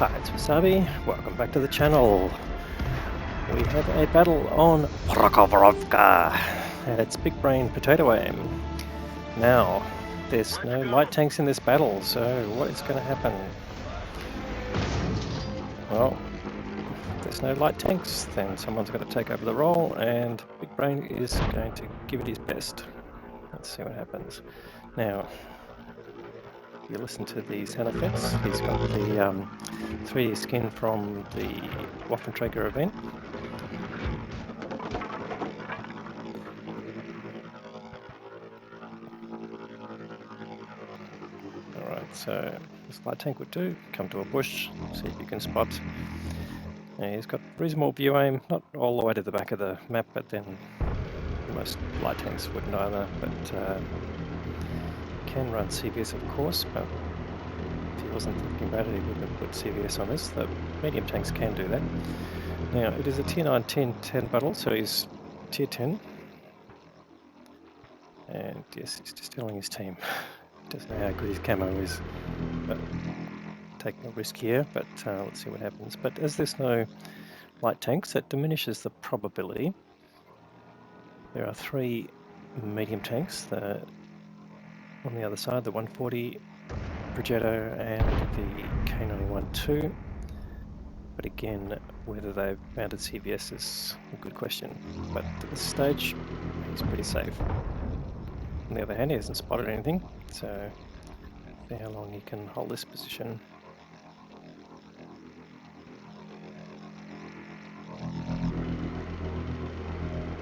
Hi, it's Wasabi. Welcome back to the channel. We have a battle on Prokhorovka, and it's BigBrainPotatoAim. Now, there's no light tanks in this battle, so what is going to happen? Well, if there's no light tanks, then someone's got to take over the role, and BigBrain is going to give it his best. Let's see what happens. Now, you listen to the sound effects. He's got the 3D skin from the Waffenträger event. Alright, so this light tank would do. Come to a bush, see if you can spot. And he's got reasonable view aim, not all the way to the back of the map, but then most light tanks wouldn't either. But can run CVS, of course, but if he wasn't thinking about it, he wouldn't have put CVS on this. The medium tanks can do that. Now, it is a tier 9, 10 battle, so he's tier 10. And yes, he's just telling his team. Doesn't know how good his camo is. But taking a risk here, but let's see what happens. But as there's no light tanks, that diminishes the probability. There are 3 medium tanks. On the other side, the 140, Progetto, and the K91-2. But again, whether they've mounted CVS is a good question. But at this stage, he's pretty safe. On the other hand, he hasn't spotted anything, so see how long he can hold this position.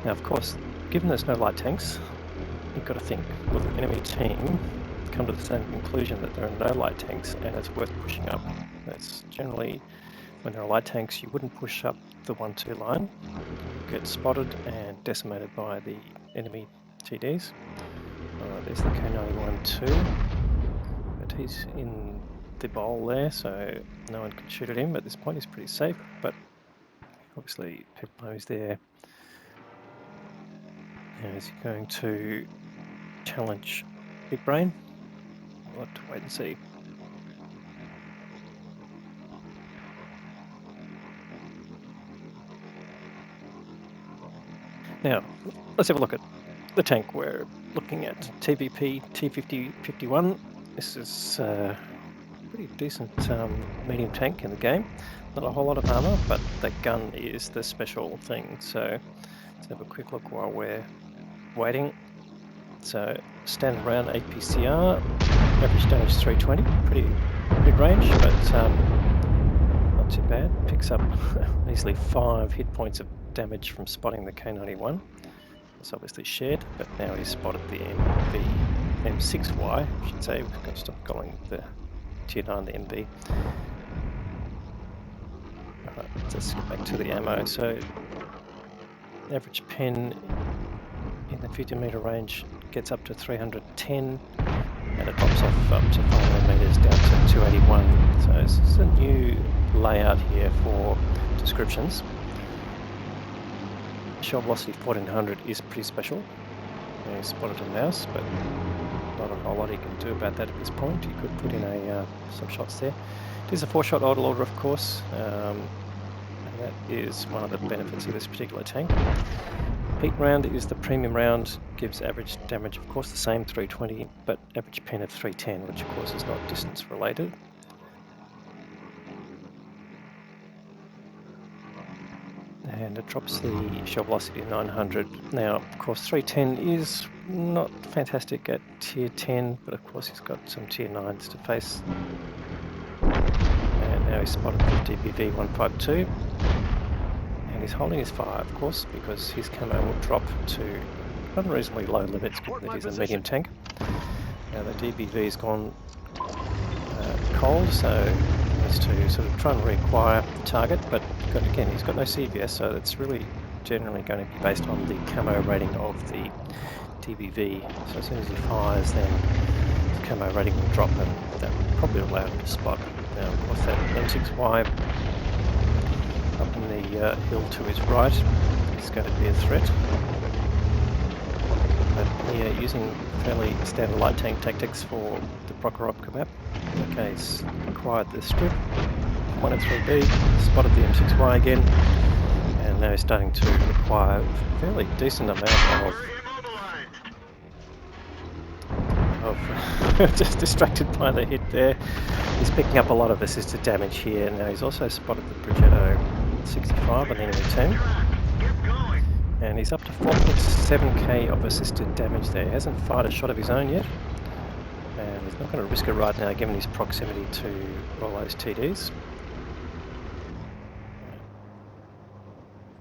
Now, of course, given there's no light tanks, you've got to think, will the enemy team come to the same conclusion that there are no light tanks and it's worth pushing up? That's generally, when there are light tanks, you wouldn't push up the 1-2 line. You get spotted and decimated by the enemy TDs. There's the K91-2, but he's in the bowl there, so no one can shoot at him. At this point, he's pretty safe, but obviously people know he's there. Now, is he going to challenge BigBrain? We'll have to wait and see. Now, let's have a look at the tank. We're looking at TVP T5051. This is a pretty decent medium tank in the game. Not a whole lot of armor, but the gun is the special thing. So let's have a quick look while we're waiting. So standard round APCR, average damage 320, pretty mid-range, but not too bad. Picks up easily 5 hit points of damage from spotting the K91. It's obviously shared, but now he's spotted the M6Y, I should say. We've got to stop calling the tier 9 the MB. Alright, let's get back to the ammo. So average pen in the 50-meter range gets up to 310, and it drops off up to 500 meters down to 281. So this is a new layout here for descriptions. Shell velocity 1400 is pretty special. He spotted a mouse, but not a whole lot he can do about that at this point. He could put in some shots there. It is a 4-shot auto loader, of course, and that is one of the benefits of this particular tank. Heat round is the premium round, gives average damage, of course, the same 320, but average pen of 310, which of course is not distance related. And it drops the shell velocity to 900. Now, of course, 310 is not fantastic at tier 10, but of course he's got some tier 9s to face. And now he's spotted the DPV 152. And he's holding his fire, of course, because his camo will drop to unreasonably low limits given that he's a medium tank. Now the DBV's gone cold, so he needs to sort of try and reacquire the target, but again, he's got no CVS, so it's really generally going to be based on the camo rating of the DBV. So as soon as he fires, then the camo rating will drop, and that will probably allow him to spot. Now, of course, that M6Y up in the hill to his right is going to be a threat. But here, using fairly standard light tank tactics for the Prokhorovka map. Okay, he's acquired the strip, one at 3B, spotted the M6Y again, and now he's starting to acquire a fairly decent amount of just distracted by the hit there. He's picking up a lot of assisted damage here. Now he's also spotted the Prokhorovka 65 on the enemy team. And he's up to 4.7k of assisted damage there. He hasn't fired a shot of his own yet. And he's not going to risk it right now given his proximity to all those TDs.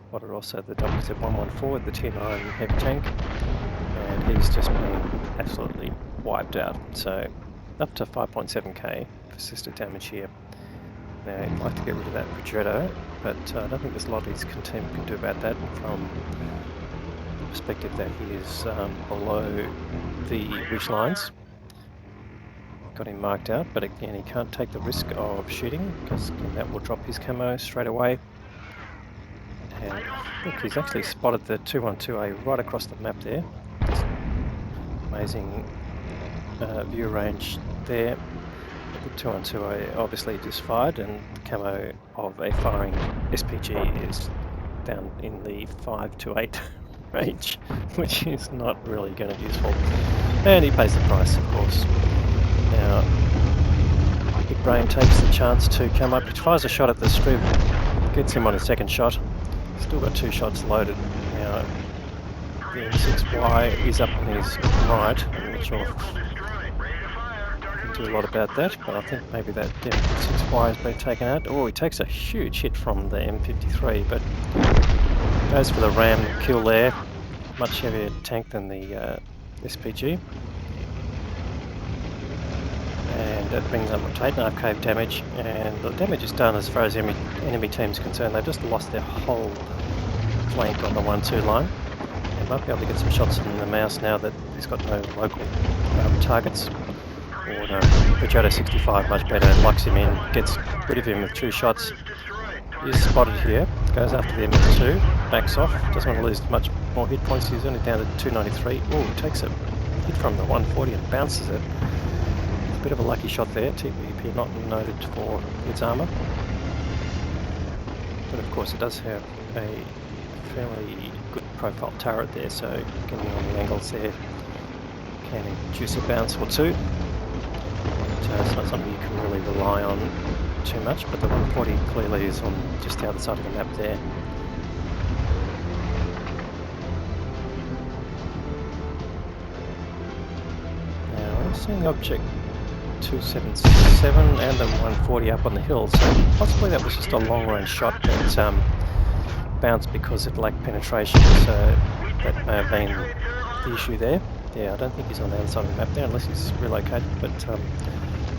Spotted also the WZ-114, the Tier 9 heavy tank. And he's just been absolutely wiped out. So up to 5.7k of assisted damage here. Now he'd like to get rid of that Prokhorovka, but I don't think there's a lot his team can do about that from the perspective that he is below the ridge lines. Got him marked out, but again he can't take the risk of shooting because that will drop his camo straight away. And look, he's actually spotted the 212A right across the map there. Amazing view range there. The 212A obviously just fired, and the camo of a firing SPG is down in the 5 to 8 range, which is not really going to be useful. And he pays the price, of course. Now, BigBrain takes the chance to come up. He fires a shot at the strip, gets him on a second shot. Still got 2 shots loaded. Now, the M6Y is up on his right. I'm not sure if I can do a lot about that, but I think maybe that M6Y has been taken out. Oh, he takes a huge hit from the M53, but goes for the ram kill there. Much heavier tank than the SPG. And that brings up to 8.5k of damage, and the damage is done as far as the enemy team's concerned. They've just lost their whole flank on the 1-2 line. They might be able to get some shots in the mouse now that he's got no local targets. Or no, Prokhorovka 65 much better, locks him in, gets rid of him with 2 shots. He's spotted here, goes after the M2, backs off, doesn't want to lose much more hit points. He's only down to 293. Oh, he takes a hit from the 140 and bounces it. Bit of a lucky shot there. TPP not noted for its armour, but of course it does have a fairly good profile turret there, so getting on the angles there can induce a bounce or two. But, it's not something you can really rely on too much, but the 140 clearly is on just the other side of the map there. Now I'm seeing the object 277 and the 140 up on the hill, so possibly that was just a long range shot that bounced because it lacked penetration, so that may have been the issue there. Yeah, I don't think he's on the other side of the map there unless he's relocated, but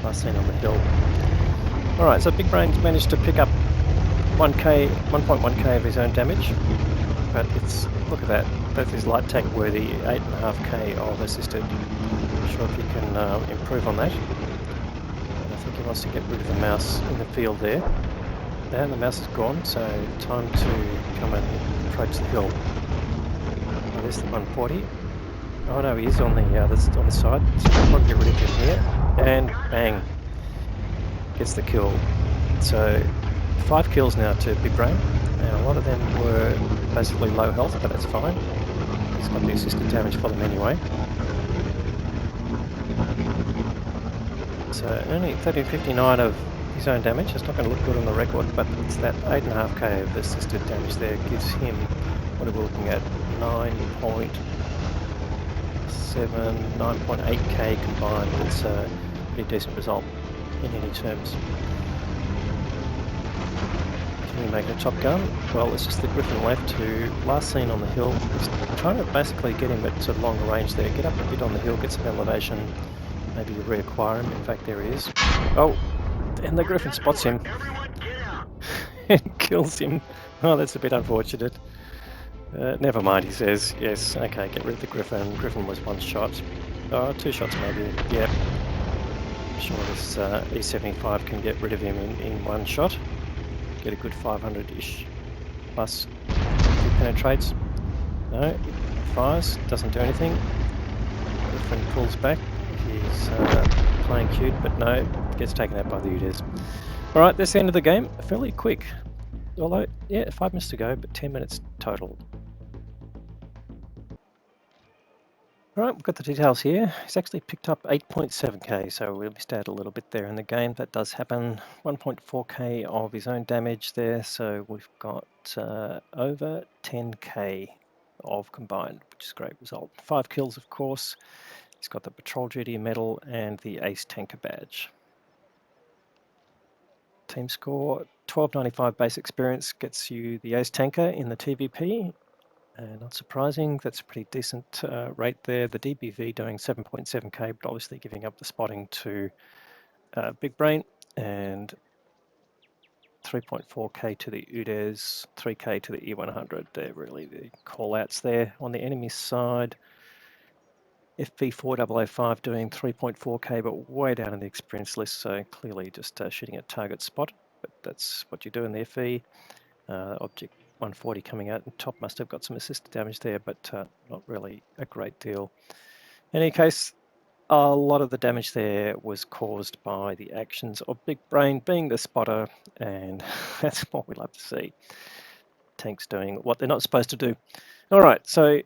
last seen on the hill. Alright, so BigBrain's managed to pick up 1.1k of his own damage, but it's, look at that, that's his light tank worthy, 8.5k of assisted. Not sure if he can improve on that. And I think he wants to get rid of the mouse in the field there. And the mouse is gone, so time to come and approach the hill. Oh, there's the 140. Oh no, he is on the on the side, so we'll probably get rid of him here. And bang, gets the kill. So 5 kills now to BigBrain. Now a lot of them were basically low health, but that's fine. He's got the assisted damage for them anyway. So only 1359 of his own damage. It's not going to look good on the record, but it's that 8.5k of assisted damage there gives him, what are we looking at, 9.7, 9.8k combined. It's a pretty decent result in any terms. Can we make it a top gun? Well, it's just the Griffin left who, last seen on the hill, is trying to basically get him at sort of longer range there, get up a bit on the hill, get some elevation, maybe reacquire him. In fact, there he is. Oh, and the Griffin spots him and kills him. Oh, that's a bit unfortunate. Never mind, he says. Yes, okay, get rid of the Griffin. Griffin was 1 shot. Oh, 2 shots maybe. Yeah. I'm sure this E75 can get rid of him in 1 shot. Get a good 500-ish plus if he penetrates. No, fires, doesn't do anything. Griffin pulls back. He's playing cute, but no, gets taken out by the UDES. All right, that's the end of the game. Fairly quick. Although, yeah, 5 minutes to go, but 10 minutes total. All right, we've got the details here. He's actually picked up 8.7k, so we missed out a little bit there in the game. That does happen. 1.4k of his own damage there, so we've got over 10k of combined, which is a great result. 5 kills, of course. He's got the Patrol Duty medal and the Ace Tanker badge. Team score, 1295 base experience gets you the Ace Tanker in the TVP. Not surprising, that's a pretty decent rate there. The DBV doing 7.7k, but obviously giving up the spotting to BigBrain, and 3.4k to the UDES, 3k to the E100. They're really the call-outs there. On the enemy side, FP4005 doing 3.4k, but way down in the experience list, so clearly just shooting at target spot, but that's what you do in the FE. Object 140 coming out, and top must have got some assisted damage there, but not really a great deal. In any case, a lot of the damage there was caused by the actions of BigBrain being the spotter, and that's what we love to see. Tanks doing what they're not supposed to do. All right, so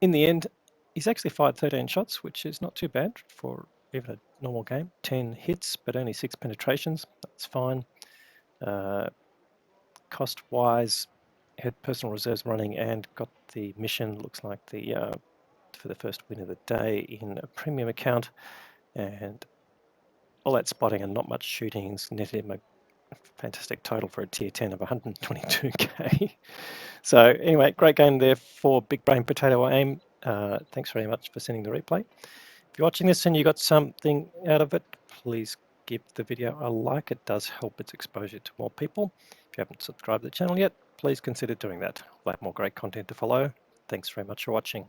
in the end, he's actually fired 13 shots, which is not too bad for even a normal game. 10 hits, but only 6 penetrations. That's fine. Cost-wise, had personal reserves running and got the mission, looks like the for the first win of the day in a premium account, and all that spotting and not much shooting netted him a fantastic total for a tier 10 of 122k. So anyway, great game there for BigBrainPotatoAim. Thanks very much for sending the replay. If you're watching this and you got something out of it, please give the video a like. It does help its exposure to more people. If you haven't subscribed to the channel yet, please consider doing that. We'll have more great content to follow. Thanks very much for watching.